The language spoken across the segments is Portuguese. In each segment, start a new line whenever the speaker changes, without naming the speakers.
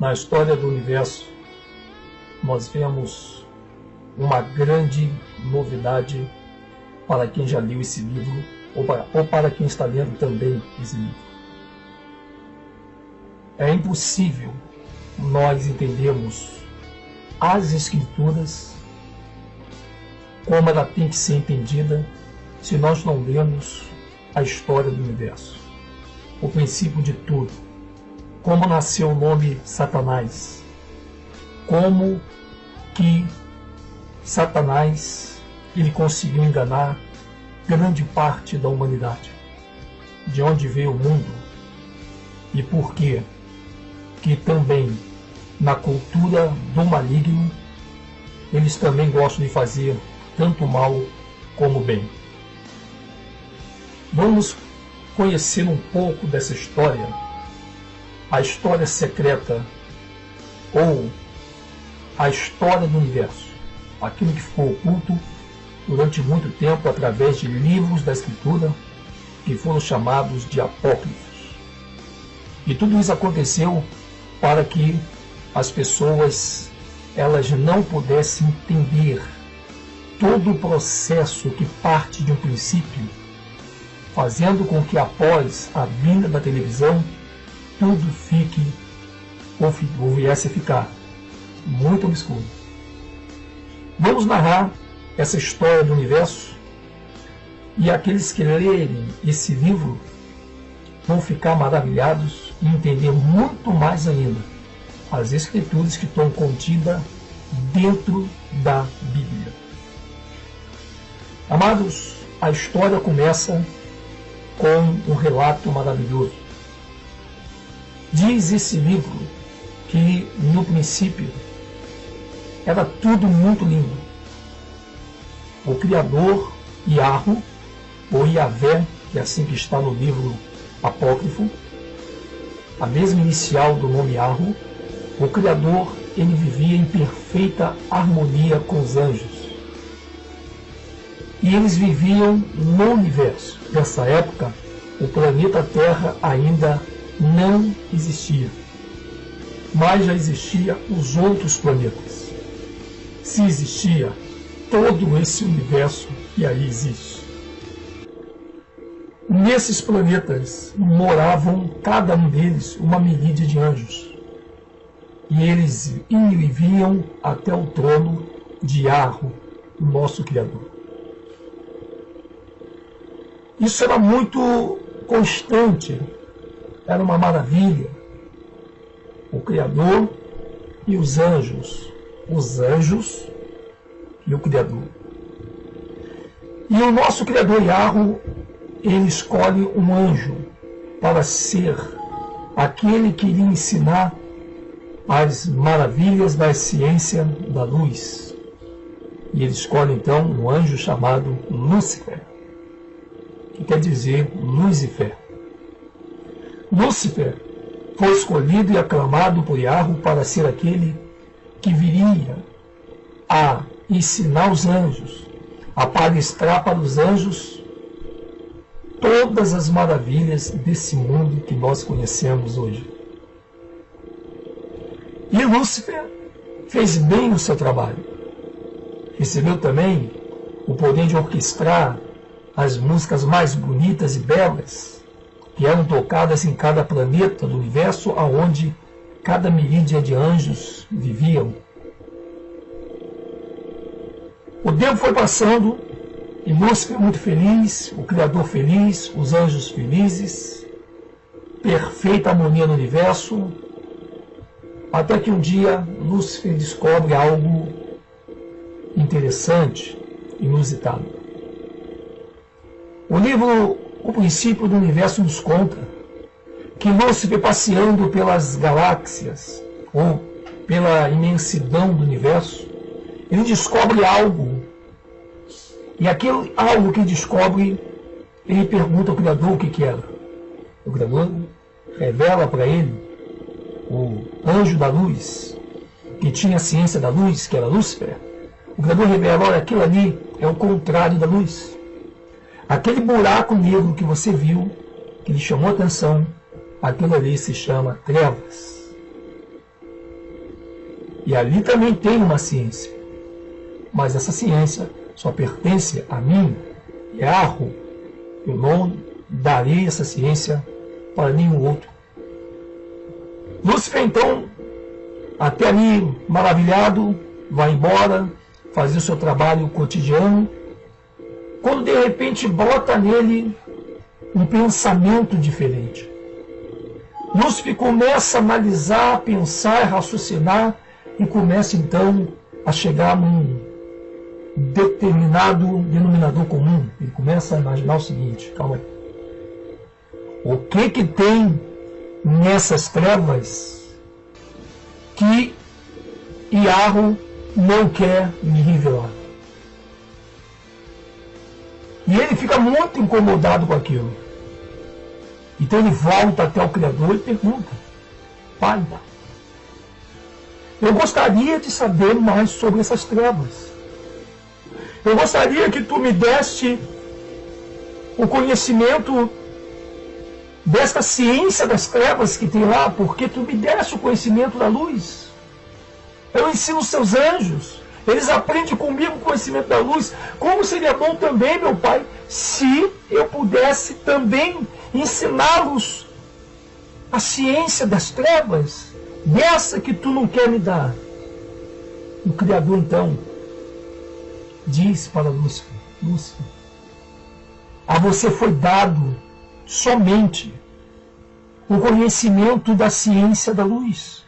Na história do universo, nós vemos uma grande novidade para quem já leu esse livro ou para quem está lendo também esse livro. É impossível nós entendermos as Escrituras como ela tem que ser entendida se nós não lermos a história do universo, o princípio de tudo, como nasceu o nome Satanás, como que Satanás ele conseguiu enganar grande parte da humanidade, de onde veio o mundo e por quê que também na cultura do maligno eles também gostam de fazer tanto mal como bem. Vamos conhecer um pouco dessa história, a história secreta ou a história do universo, aquilo que ficou oculto durante muito tempo através de livros da Escritura que foram chamados de apócrifos. E tudo isso aconteceu para que as pessoas elas não pudessem entender todo o processo que parte de um princípio, fazendo com que após a vinda da televisão tudo fique ou viesse a ficar muito obscuro. Vamos narrar essa história do universo e aqueles que lerem esse livro vão ficar maravilhados e entender muito mais ainda as Escrituras que estão contidas dentro da Bíblia. Amados, a história começa com um relato maravilhoso. Diz esse livro que no princípio era tudo muito lindo. O Criador, Yahweh, ou Yahvé, que é assim que está no livro apócrifo, a mesma inicial do nome Yahweh, o Criador ele vivia em perfeita harmonia com os anjos. E eles viviam no universo. Nessa época, o planeta Terra ainda não existia, mas já existiam os outros planetas. Se existia todo esse universo que aí existe. Nesses planetas moravam, cada um deles, uma miríade de anjos. E eles iam e vinham até o trono de Yahweh, o nosso Criador. Isso era muito constante, era uma maravilha. O Criador e os anjos e o Criador. E o nosso Criador Yahweh, ele escolhe um anjo para ser aquele que iria ensinar as maravilhas da ciência da luz. E ele escolhe então um anjo chamado Lúcifer, que quer dizer Lucifer. Lúcifer foi escolhido e aclamado por Yahweh para ser aquele que viria a ensinar os anjos, a palestrar para os anjos todas as maravilhas desse mundo que nós conhecemos hoje. E Lúcifer fez bem o seu trabalho. Recebeu também o poder de orquestrar as músicas mais bonitas e belas que eram tocadas em cada planeta do universo aonde cada miríade de anjos viviam. O tempo foi passando e Lúcifer muito feliz, o Criador feliz, os anjos felizes, perfeita harmonia no universo, até que um dia Lúcifer descobre algo interessante, inusitado. O livro O Princípio do Universo nos conta que Lúcifer, passeando pelas galáxias ou pela imensidão do universo, ele descobre algo. E aquele algo que descobre, ele pergunta ao Criador o que era. O Criador revela para ele o anjo da luz, que tinha a ciência da luz, que era Lúcifer. O Criador revela: olha, aquilo ali é o contrário da luz. Aquele buraco negro que você viu, que lhe chamou a atenção, aquilo ali se chama trevas. E ali também tem uma ciência. Mas essa ciência só pertence a mim, Yahweh. Eu não darei essa ciência para nenhum outro. Lúcifer, então, até ali, maravilhado, vai embora, fazer o seu trabalho cotidiano, quando de repente brota nele um pensamento diferente. Lúcifer começa a analisar, pensar, raciocinar e começa então a chegar num determinado denominador comum. Ele começa a imaginar o seguinte: calma aí. O que tem nessas trevas que Yahweh não quer me revelar? E ele fica muito incomodado com aquilo. Então ele volta até o Criador e pergunta: Pai, eu gostaria de saber mais sobre essas trevas. Eu gostaria que tu me deste o conhecimento desta ciência das trevas que tem lá, porque tu me deste o conhecimento da luz. Eu ensino os seus anjos, eles aprendem comigo o conhecimento da luz. Como seria bom também, meu Pai, se eu pudesse também ensiná-los a ciência das trevas, dessa que tu não quer me dar. O Criador, então, diz para Lúcifer: Lúcifer, a você foi dado somente o conhecimento da ciência da luz.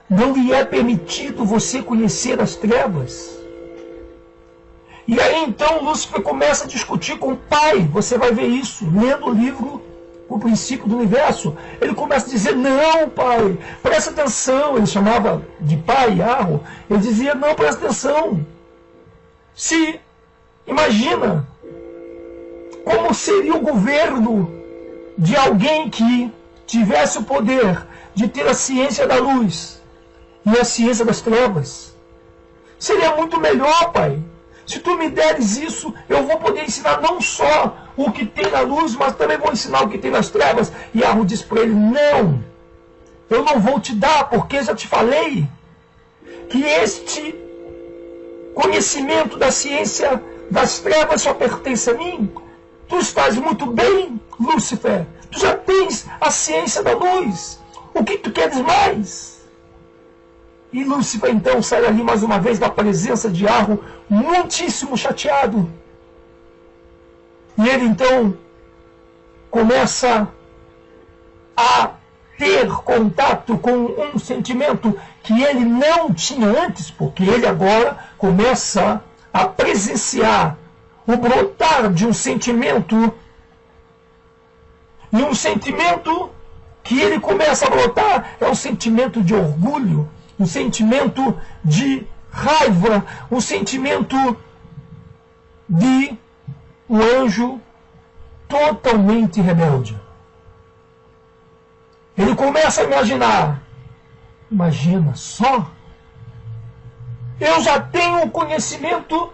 Não lhe é permitido você conhecer as trevas. E aí então Lúcifer começa a discutir com o pai. Você vai ver isso lendo o livro O Princípio do Universo. Ele começa a dizer: não, pai, presta atenção. Ele chamava de pai Yahweh. Ele dizia: não, presta atenção. Se imagina como seria o governo de alguém que tivesse o poder de ter a ciência da luz e a ciência das trevas. Seria muito melhor, pai. Se tu me deres isso, eu vou poder ensinar não só o que tem na luz, mas também vou ensinar o que tem nas trevas. E Yahweh diz para ele: não, eu não vou te dar, porque já te falei que este conhecimento da ciência das trevas só pertence a mim. Tu estás muito bem, Lúcifer. Tu já tens a ciência da luz. O que tu queres mais? E Lúcifer então sai ali mais uma vez da presença de Yahweh, muitíssimo chateado. E ele então começa a ter contato com um sentimento que ele não tinha antes, porque ele agora começa a presenciar o brotar de um sentimento, e um sentimento que ele começa a brotar é um sentimento de orgulho, um sentimento de raiva, um sentimento de um anjo totalmente rebelde. Ele começa a imaginar: imagina só, eu já tenho o conhecimento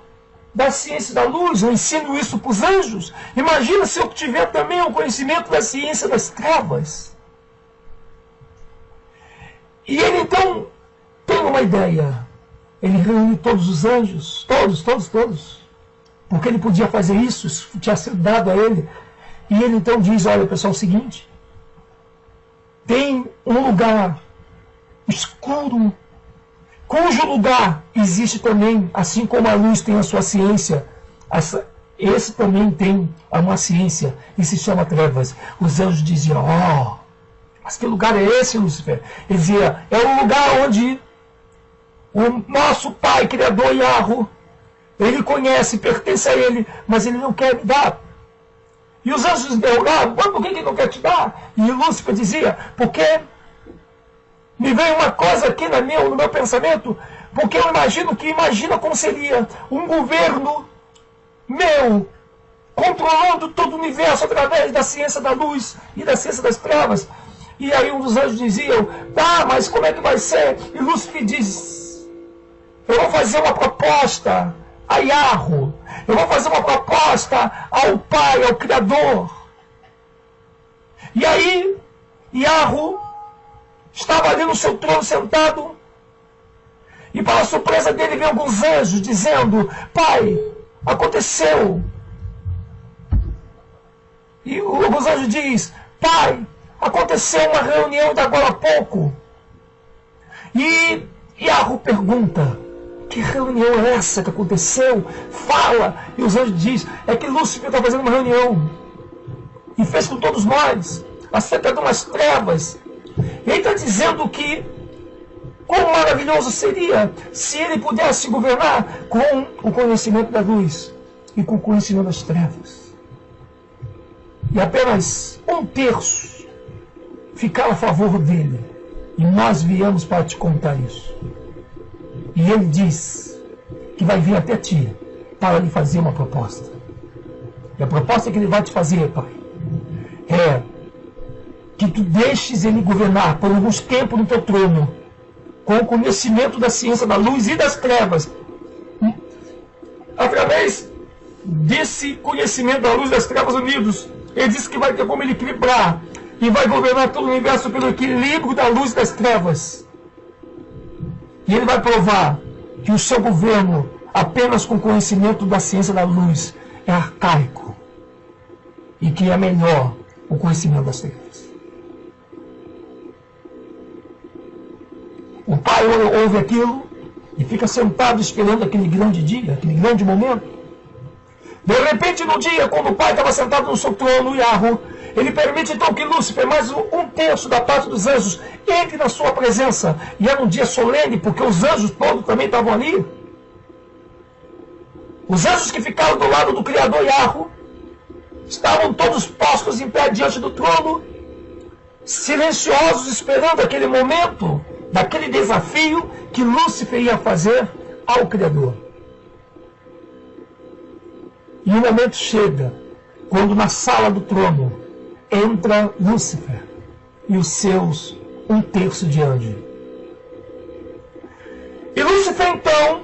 da ciência da luz, eu ensino isso para os anjos. Imagina se eu tiver também o conhecimento da ciência das trevas. E ele então tem uma ideia. Ele reúne todos os anjos, todos, porque ele podia fazer isso, isso tinha sido dado a ele. E ele então diz: olha pessoal, é o seguinte, tem um lugar escuro, cujo lugar existe também, assim como a luz tem a sua ciência, esse também tem uma ciência, e se chama trevas. Os anjos diziam: oh, mas que lugar é esse, Lúcifer? Ele dizia: é um lugar onde o nosso Pai Criador Yahweh, ele conhece, pertence a ele, mas ele não quer me dar. E os anjos interrogavam: por que ele não quer te dar? E Lúcifer dizia: porque me veio uma coisa aqui no meu pensamento, porque eu imagina como seria um governo meu, controlando todo o universo através da ciência da luz e da ciência das trevas. E aí um dos anjos diziam: tá, mas como é que vai ser? E Lúcifer diz: eu vou fazer uma proposta a Yahweh, eu vou fazer uma proposta ao Pai, ao Criador. E aí Yahweh estava ali no seu trono sentado, E para a surpresa dele, vem alguns anjos dizendo: Pai, aconteceu. E alguns anjos dizem: Pai, aconteceu uma reunião de agora a pouco. E Yahweh pergunta: que reunião é essa que aconteceu? Fala. E os anjos dizem: é que Lúcifer está fazendo uma reunião. E fez com todos nós, acerca de umas trevas. Ele está dizendo que quão maravilhoso seria se ele pudesse governar com o conhecimento da luz e com o conhecimento das trevas. E apenas 1/3 ficar a favor dele. E nós viemos para te contar isso. E ele diz que vai vir até ti para lhe fazer uma proposta. E a proposta que ele vai te fazer, Pai, é que tu deixes ele governar por alguns tempos no teu trono, com o conhecimento da ciência da luz e das trevas. Através desse conhecimento da luz e das trevas unidos, ele diz que vai ter como ele equilibrar e vai governar todo o universo pelo equilíbrio da luz e das trevas. E ele vai provar que o seu governo, apenas com conhecimento da ciência da luz, é arcaico. E que é melhor o conhecimento das trevas. O pai ouve aquilo e fica sentado esperando aquele grande dia, aquele grande momento. De repente, no dia, quando o pai estava sentado no seu trono, Yahweh, ele permite então que Lúcifer, mais 1/3 da parte dos anjos, entre na sua presença. E era um dia solene, porque os anjos todos também estavam ali. Os anjos que ficaram do lado do Criador Yahweh estavam todos postos em pé diante do trono, silenciosos, esperando aquele momento, daquele desafio que Lúcifer ia fazer ao Criador. E o momento chega, quando na sala do trono entra Lúcifer e os seus 1/3 de anjo. E Lúcifer então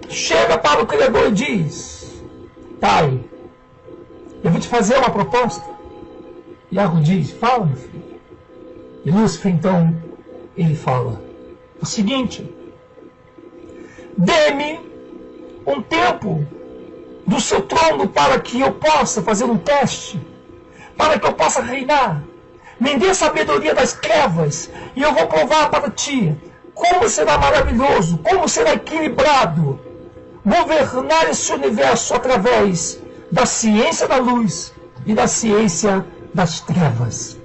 chega para o Criador e diz: Pai, eu vou te fazer uma proposta. E Yahweh diz: fala, meu filho. E Lúcifer então, ele fala o seguinte: dê-me um tempo do seu trono para que eu possa fazer um teste, para que eu possa reinar. Me dê sabedoria das trevas e eu vou provar para ti como será maravilhoso, como será equilibrado governar esse universo através da ciência da luz e da ciência das trevas.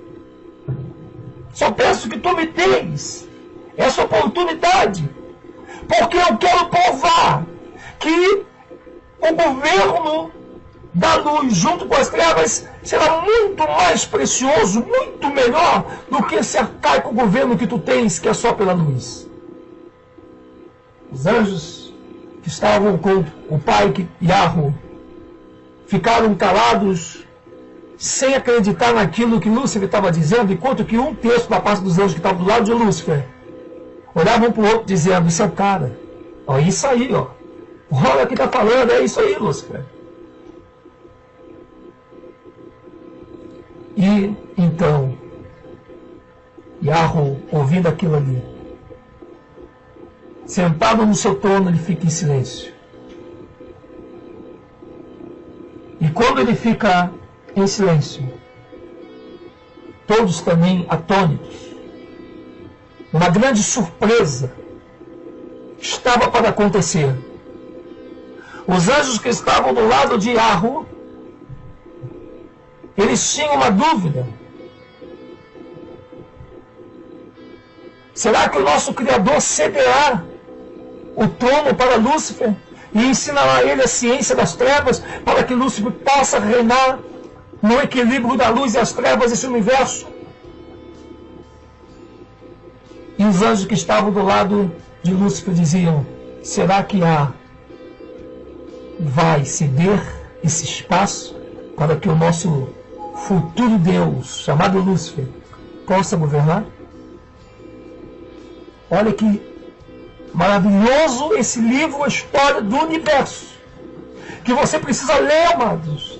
Só peço que tu me deis essa oportunidade, porque eu quero provar que o governo da luz junto com as trevas será muito mais precioso, muito melhor do que esse arcaico governo que tu tens, que é só pela luz. Os anjos que estavam com o pai Yahweh ficaram calados, sem acreditar naquilo que Lúcifer estava dizendo, enquanto que 1/3 da parte dos anjos que estavam do lado de Lúcifer olhavam para o outro dizendo: isso é o cara, ó, isso aí, ó. Olha o que está falando, é isso aí, Lúcifer. E então, Yahweh, ouvindo aquilo ali, sentado no seu trono, ele fica em silêncio. E quando ele fica em silêncio, todos também atônitos, uma grande surpresa estava para acontecer. Os anjos que estavam do lado de Yahweh, eles tinham uma dúvida. Será que o nosso Criador cederá o trono para Lúcifer e ensinará a ele a ciência das trevas para que Lúcifer possa reinar no equilíbrio da luz e as trevas desse universo? E os anjos que estavam do lado de Lúcifer diziam: será que vai ceder esse espaço para que o nosso futuro Deus, chamado Lúcifer, possa governar? Olha que maravilhoso esse livro, a história do universo, que você precisa ler, amados,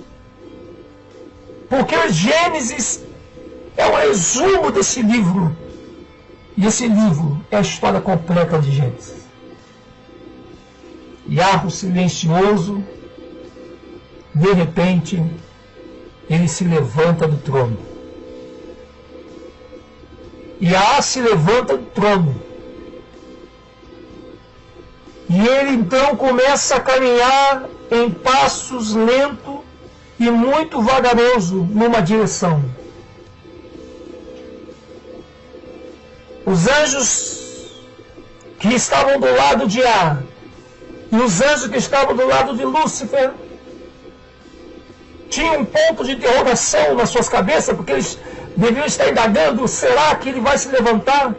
porque Gênesis é um resumo desse livro, e esse livro é a história completa de Gênesis. Yahweh silencioso, de repente, ele se levanta do trono. Yah se levanta do trono. E ele então começa a caminhar em passos lentos e muito vagaroso numa direção. Os anjos que estavam do lado de Yah e os anjos que estavam do lado de Lúcifer tinham um ponto de interrogação nas suas cabeças, porque eles deviam estar indagando: será que ele vai se levantar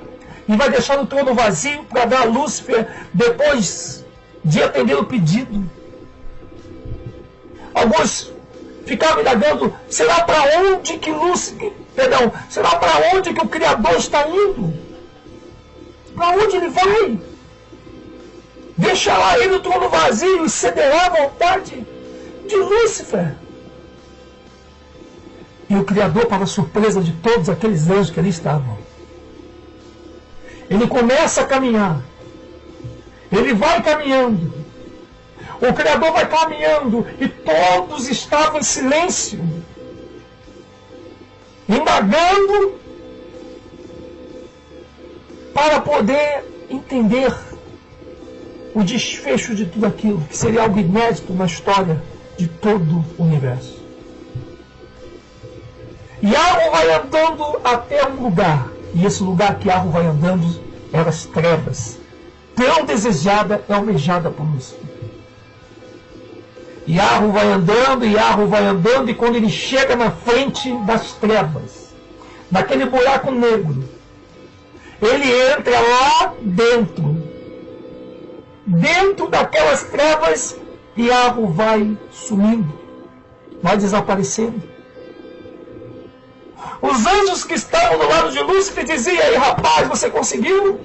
e vai deixar o trono vazio para dar a Lúcifer depois de atender o pedido? Alguns ficavam indagando: será para onde que será para onde que o Criador está indo? Para onde ele vai? Deixará ele o trono vazio e cederá à vontade de Lúcifer? E o Criador, para a surpresa de todos aqueles anjos que ali estavam, ele começa a caminhar. Ele vai caminhando. O Criador vai caminhando e todos estavam em silêncio, indagando para poder entender o desfecho de tudo aquilo, que seria algo inédito na história de todo o universo. Yahweh vai andando até um lugar, e esse lugar que Yahweh vai andando eram as trevas, tão desejada e almejada por nós. Yahweh vai andando, e quando ele chega na frente das trevas, naquele buraco negro, ele entra lá dentro daquelas trevas, e Yahweh vai sumindo, vai desaparecendo. Os anjos que estavam do lado de Lúcifer diziam: "Ei, rapaz, você conseguiu?"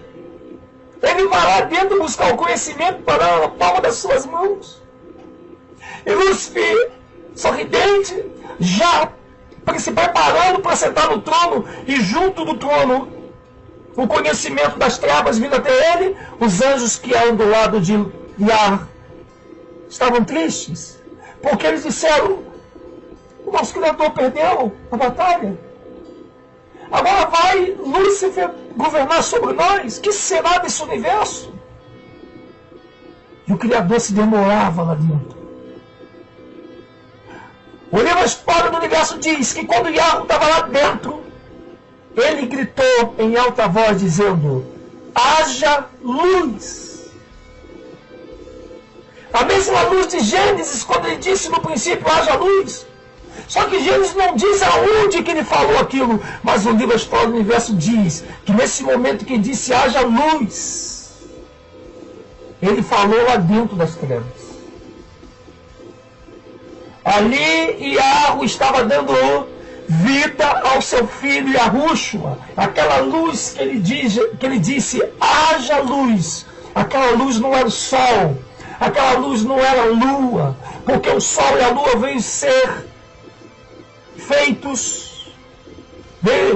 Ele vai lá dentro buscar o conhecimento para a palma das suas mãos. E Lúcifer, sorridente, já se preparando para sentar no trono, e junto do trono, o conhecimento das trevas vindo até ele. Os anjos que eram do lado de Yah estavam tristes, porque eles disseram: "O nosso Criador perdeu a batalha. Agora vai Lúcifer governar sobre nós? Que será desse universo?" E o Criador se demorava lá dentro. O livro A História do Universo diz que quando Yahweh estava lá dentro, ele gritou em alta voz dizendo: "Haja luz." A mesma luz de Gênesis, quando ele disse no princípio: "Haja luz." Só que Gênesis não diz aonde que ele falou aquilo, mas o livro A História do Universo diz que nesse momento que disse "haja luz", ele falou lá dentro das trevas. Ali Yahweh estava dando vida ao seu filho Yahushua, aquela luz que ele disse "haja luz". Aquela luz não era o sol, aquela luz não era a lua, porque o sol e a lua veio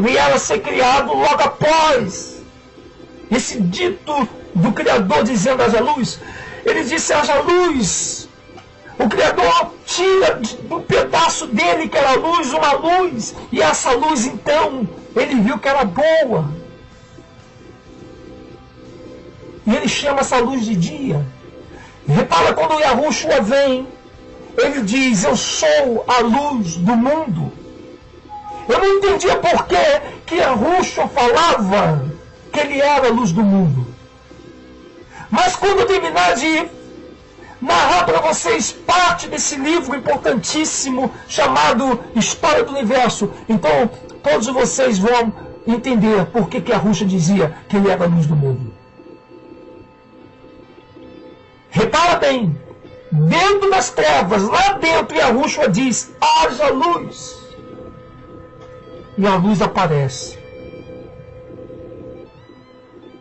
vieram a ser criados logo após esse dito do Criador dizendo "haja luz". Ele disse "haja luz". O Criador tira do pedaço dele, que era a luz, uma luz, e essa luz então ele viu que era boa, e ele chama essa luz de dia. Repara, quando o Yahushua vem, ele diz: "Eu sou a luz do mundo". Eu não entendia por que Yahushua falava que ele era a luz do mundo. Mas quando eu terminar de narrar para vocês parte desse livro importantíssimo chamado História do Universo, então todos vocês vão entender por que Yahushua dizia que ele era a luz do mundo. Repara bem, dentro das trevas, lá dentro, Yahushua diz: "haja luz". E a luz aparece.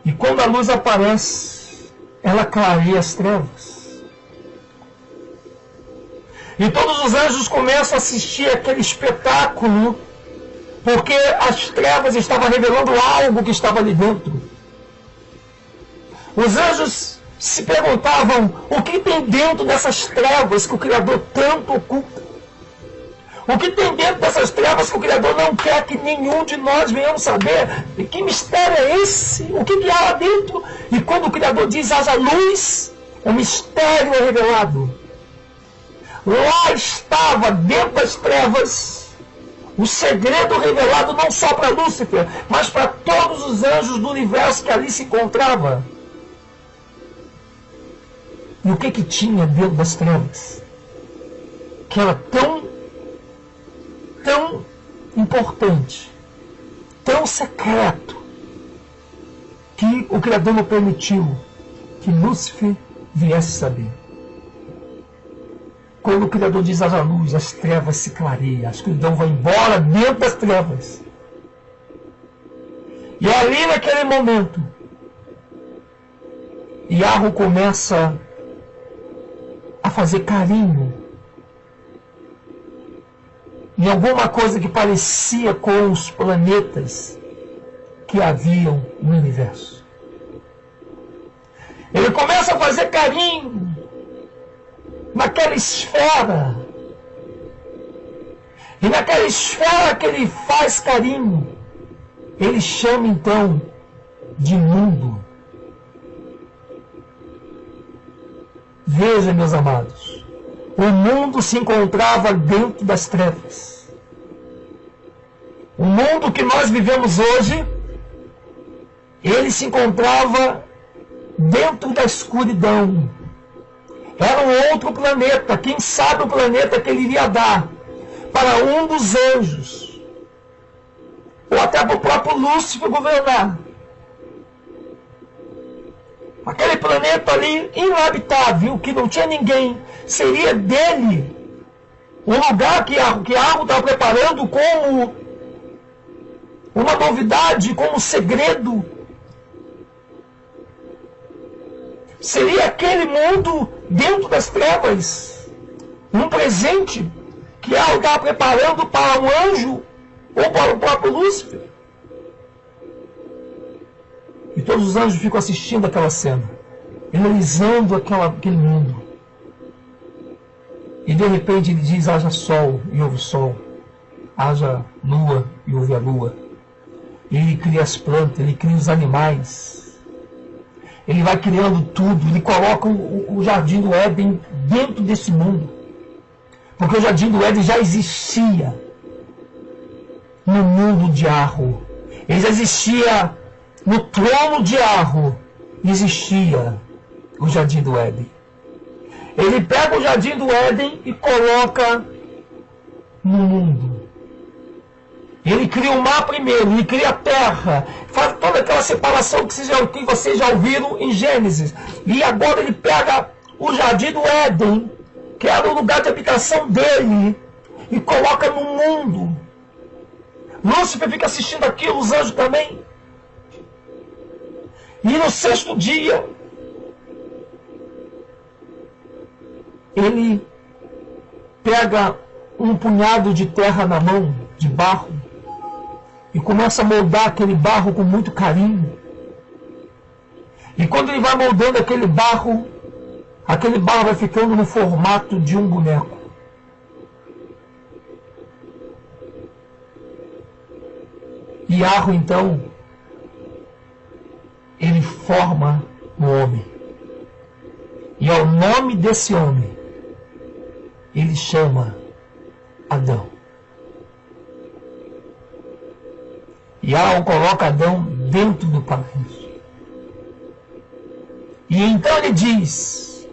E quando a luz aparece, ela clareia as trevas. E todos os anjos começam a assistir aquele espetáculo, porque as trevas estavam revelando algo que estava ali dentro. Os anjos se perguntavam o que tem dentro dessas trevas que o Criador tanto oculta. O que tem dentro dessas trevas que o Criador não quer que nenhum de nós venhamos saber? E que mistério é esse? O que há lá dentro? E quando o Criador diz haja luz, o mistério é revelado. Lá estava, dentro das trevas, o segredo revelado não só para Lúcifer, mas para todos os anjos do universo que ali se encontrava. E o que tinha dentro das trevas? Que era tão importante, tão secreto, que o Criador não permitiu que Lúcifer viesse saber. Quando o Criador diz haja luz, as trevas se clareiam, a escuridão vai embora dentro das trevas. E ali naquele momento, Yahweh começa a fazer carinho em alguma coisa que parecia com os planetas que haviam no universo. Ele começa a fazer carinho naquela esfera. E naquela esfera que ele faz carinho, ele chama então de mundo. Veja, meus amados, o mundo se encontrava dentro das trevas. O mundo que nós vivemos hoje, ele se encontrava dentro da escuridão. Era um outro planeta, quem sabe o planeta que ele iria dar para um dos anjos, ou até para o próprio Lúcifer governar. Aquele planeta ali inabitável, que não tinha ninguém, seria dele um lugar que Yahweh estava preparando como uma novidade, como um segredo. Seria aquele mundo dentro das trevas, um presente que Yahweh estava preparando para um anjo ou para o próprio Lúcifer. E todos os anjos ficam assistindo aquela cena, analisando aquele mundo. E de repente ele diz, haja sol e houve sol, haja lua e houve a lua. Ele cria as plantas, ele cria os animais. Ele vai criando tudo, ele coloca o Jardim do Éden dentro desse mundo. Porque o Jardim do Éden já existia no mundo de Yahweh. Ele já existia no trono de Yahweh, existia o Jardim do Éden. Ele pega o Jardim do Éden e coloca no mundo. Ele cria o mar primeiro, ele cria a terra, faz toda aquela separação que vocês já ouviram em Gênesis. E agora ele pega o Jardim do Éden, que era o lugar de habitação dele, e coloca no mundo. Lúcifer fica assistindo aquilo, os anjos também. E no sexto dia, ele pega um punhado de terra na mão, de barro, e começa a moldar aquele barro com muito carinho. E quando ele vai moldando aquele barro vai ficando no formato de um boneco. E Yahweh, então, ele forma um homem. E ao nome desse homem, ele chama Adão. Yahweh coloca Adão dentro do paraíso. E então ele diz,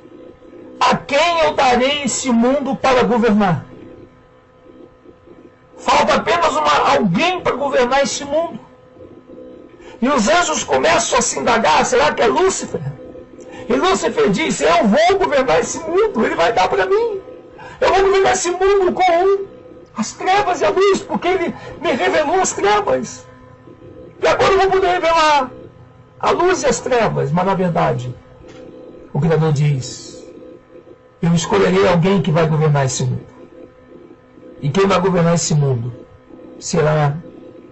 a quem eu darei esse mundo para governar? Falta apenas alguém para governar esse mundo. E os anjos começam a se indagar, será que é Lúcifer? E Lúcifer diz, eu vou governar esse mundo, ele vai dar para mim. Eu vou governar esse mundo com as trevas e a luz, porque ele me revelou as trevas. E agora eu vou poder revelar a luz e as trevas. Mas na verdade, o Criador diz, eu escolherei alguém que vai governar esse mundo. E quem vai governar esse mundo será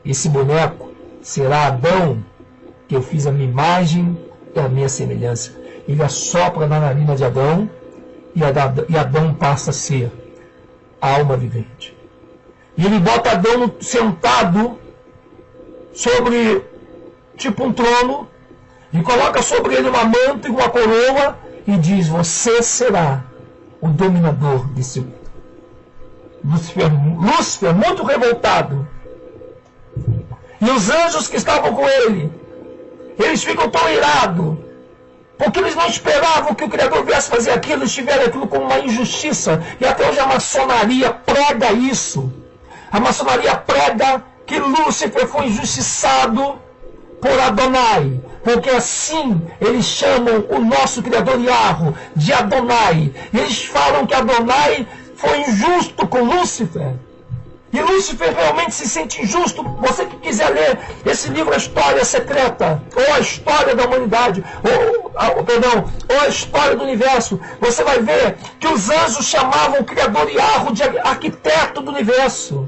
esse boneco, será Adão, que eu fiz a minha imagem e a minha semelhança. ele assopra na narina de Adão, e Adão passa a ser a alma vivente. E ele bota Adão sentado sobre, tipo um trono, e coloca sobre ele uma manta e uma coroa, e diz: você será o dominador desse mundo. Lúcifer, muito revoltado, e os anjos que estavam com ele, eles ficam tão irados, porque eles não esperavam que o Criador viesse fazer aquilo, eles tiveram aquilo como uma injustiça, e até hoje a maçonaria prega isso. A maçonaria prega que Lúcifer foi injustiçado por Adonai, porque assim eles chamam o nosso Criador Yahweh de Adonai. E eles falam que Adonai foi injusto com Lúcifer. E Lúcifer realmente se sente injusto. Você que quiser ler esse livro, A História Secreta, ou A História da Humanidade, ou A História do Universo, você vai ver que os anjos chamavam o Criador Yahweh de arquiteto do universo.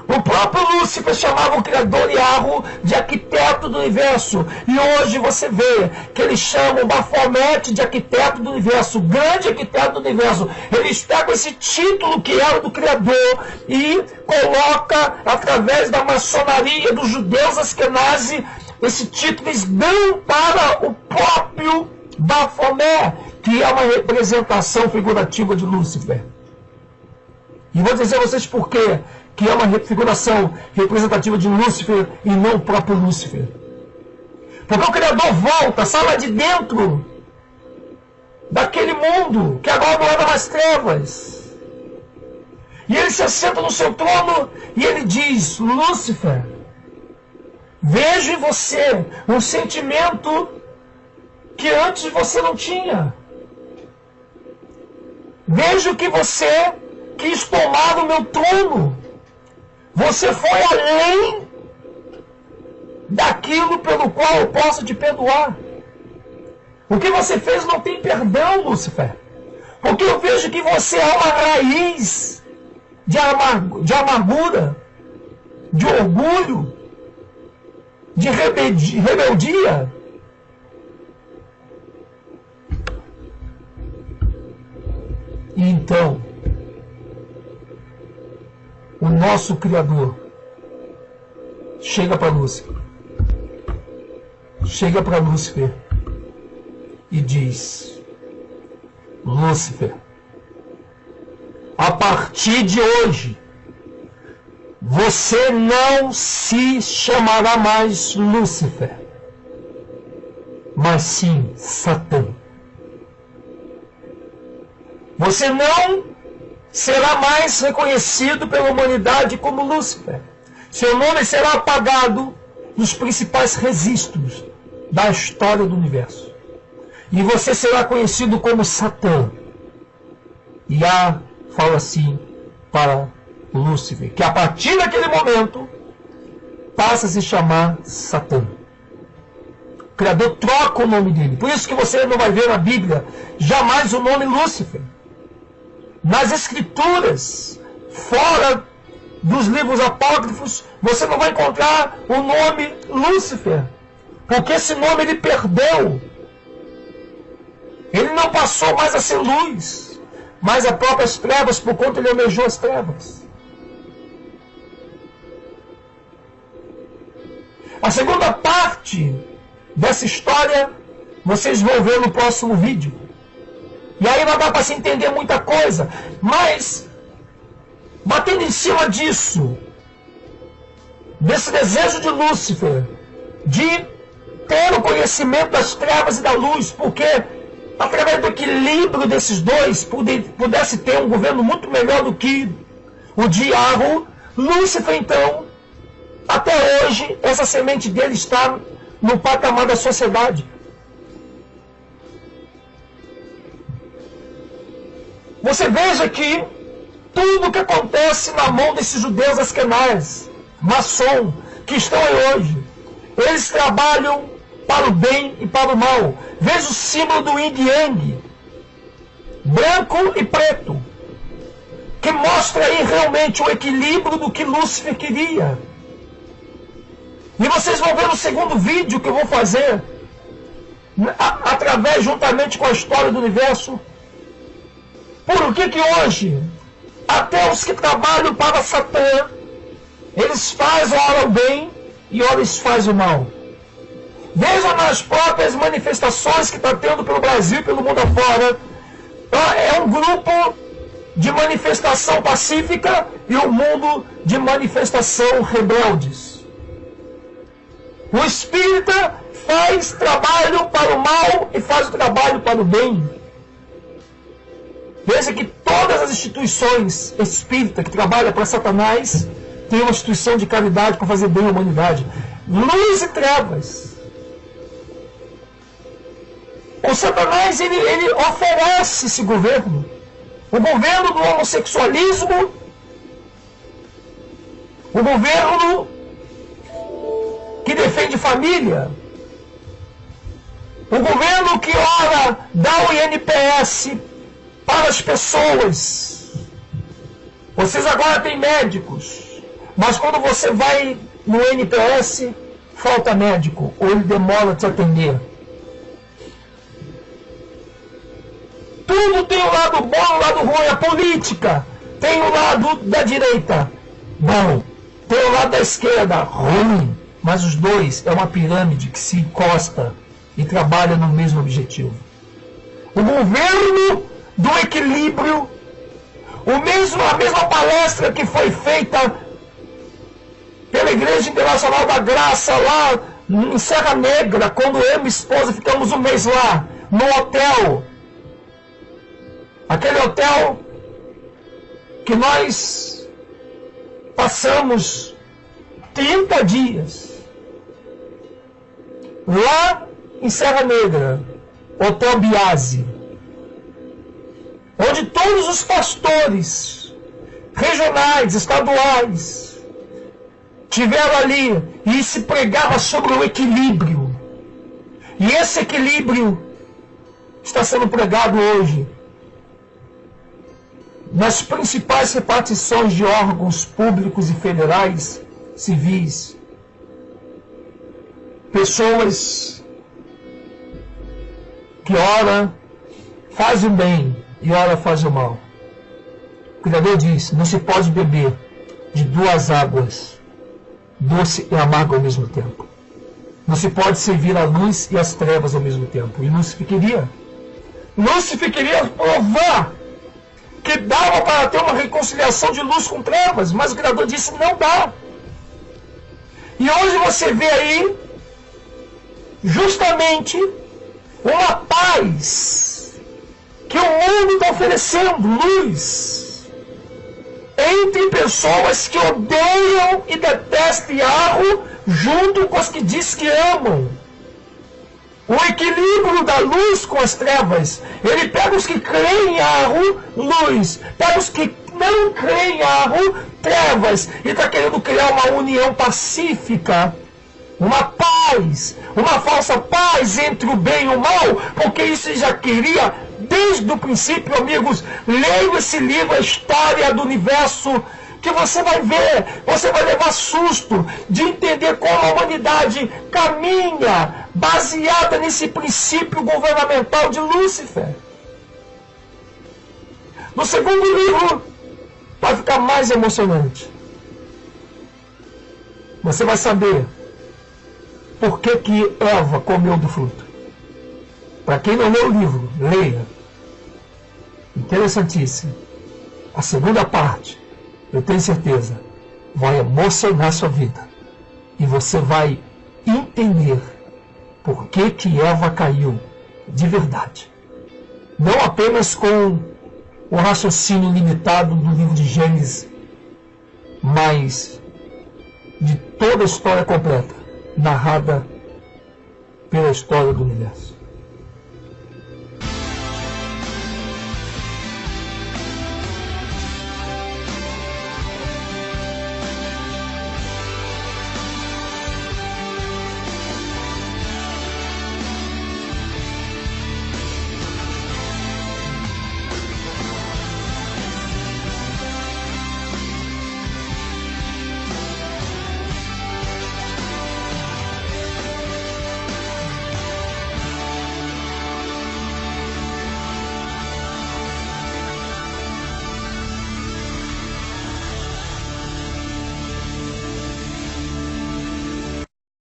O próprio Lúcifer chamava o Criador Yahweh de arquiteto do universo. E hoje você vê que eles chamam Baphomet de arquiteto do universo, grande arquiteto do universo. Eles pegam esse título que era do Criador e coloca através da maçonaria dos judeus Askenazi, esse título eles dão para o próprio Baphomet, que é uma representação figurativa de Lúcifer. E vou dizer a vocês por quê que é uma figuração representativa de Lúcifer e não o próprio Lúcifer. Porque o Criador volta, sai lá de dentro daquele mundo que agora não era mais trevas. E ele se assenta no seu trono e ele diz: Lúcifer, vejo em você um sentimento que antes você não tinha. Vejo que você quis tomar o meu trono. Você foi além daquilo pelo qual eu posso te perdoar. O que você fez não tem perdão, Lúcifer. Porque eu vejo que você é uma raiz de amargura, de orgulho, de rebeldia. E então, o nosso Criador chega para Lúcifer e diz: Lúcifer, a partir de hoje você não se chamará mais Lúcifer, mas sim Satã. Você não será mais reconhecido pela humanidade como Lúcifer. Seu nome será apagado nos principais registros da história do universo. E você será conhecido como Satã. E fala assim para Lúcifer, que a partir daquele momento passa a se chamar Satã. O Criador troca o nome dele. Por isso que você não vai ver na Bíblia jamais o nome Lúcifer. Nas Escrituras, fora dos livros apócrifos, você não vai encontrar o nome Lúcifer, porque esse nome ele perdeu. Ele não passou mais a ser luz, mas as próprias trevas, por conta ele almejou as trevas. A segunda parte dessa história vocês vão ver no próximo vídeo. E aí não dá para se entender muita coisa, mas batendo em cima disso, desse desejo de Lúcifer, de ter o conhecimento das trevas e da luz, porque através do equilíbrio desses dois, pudesse ter um governo muito melhor do que o de Yahweh, Lúcifer então, até hoje, essa semente dele está no patamar da sociedade. Você veja que tudo que acontece na mão desses judeus askenazes, maçom, que estão aí hoje, eles trabalham para o bem e para o mal. Veja o símbolo do Yin Yang, branco e preto, que mostra aí realmente o equilíbrio do que Lúcifer queria. E vocês vão ver no segundo vídeo que eu vou fazer, através, juntamente com a história do universo. Por que hoje, até os que trabalham para Satã, eles fazem ora o bem e ora eles fazem o mal? Vejam nas próprias manifestações que está tendo pelo Brasil e pelo mundo afora. É um grupo de manifestação pacífica e um mundo de manifestação rebeldes. O espírita faz trabalho para o mal e faz o trabalho para o bem. Veja que todas as instituições espíritas que trabalham para Satanás têm uma instituição de caridade para fazer bem à humanidade. Luz e trevas. O Satanás ele oferece esse governo. O governo do homossexualismo, o governo que defende família, o governo que ora dá o INPS para as pessoas. Vocês agora têm médicos, mas quando você vai no INPS, falta médico, ou ele demora a te atender. Tudo tem o lado bom e o lado ruim. A política tem o lado da direita bom, tem o lado da esquerda ruim. Mas os dois é uma pirâmide que se encosta e trabalha no mesmo objetivo. O governo do equilíbrio, a mesma palestra que foi feita pela Igreja Internacional da Graça lá em Serra Negra, quando eu e minha esposa ficamos um mês lá, no hotel. Aquele hotel que nós passamos 30 dias lá em Serra Negra, Hotel Biase, onde todos os pastores regionais, estaduais, tiveram ali e se pregava sobre o equilíbrio. E esse equilíbrio está sendo pregado hoje nas principais repartições de órgãos públicos e federais, civis. Pessoas que ora fazem o bem e ora fazem o mal. O Criador diz: não se pode beber de duas águas, doce e amargo ao mesmo tempo. Não se pode servir a luz e as trevas ao mesmo tempo. E Lúcifer queria provar que dava para ter uma reconciliação de luz com trevas, mas o Criador disse: não dá. E hoje você vê aí justamente uma paz que o mundo está oferecendo, luz, entre pessoas que odeiam e detestam e amam, junto com as que diz que amam. O equilíbrio da luz com as trevas. Ele pega os que creem em Arro, luz. Pega os que não creem em Arro, trevas. E está querendo criar uma união pacífica. Uma paz. Uma falsa paz entre o bem e o mal. Porque isso já queria desde o princípio, amigos. Leiam esse livro, A História do Universo, que você vai ver, você vai levar susto de entender como a humanidade caminha baseada nesse princípio governamental de Lúcifer. No segundo livro vai ficar mais emocionante. Você vai saber por que Eva comeu do fruto. Para quem não leu o livro, leia. Interessantíssimo. A segunda parte, eu tenho certeza, vai emocionar sua vida. E você vai entender por que Eva caiu de verdade. Não apenas com o raciocínio limitado do livro de Gênesis, mas de toda a história completa, narrada pela história do universo.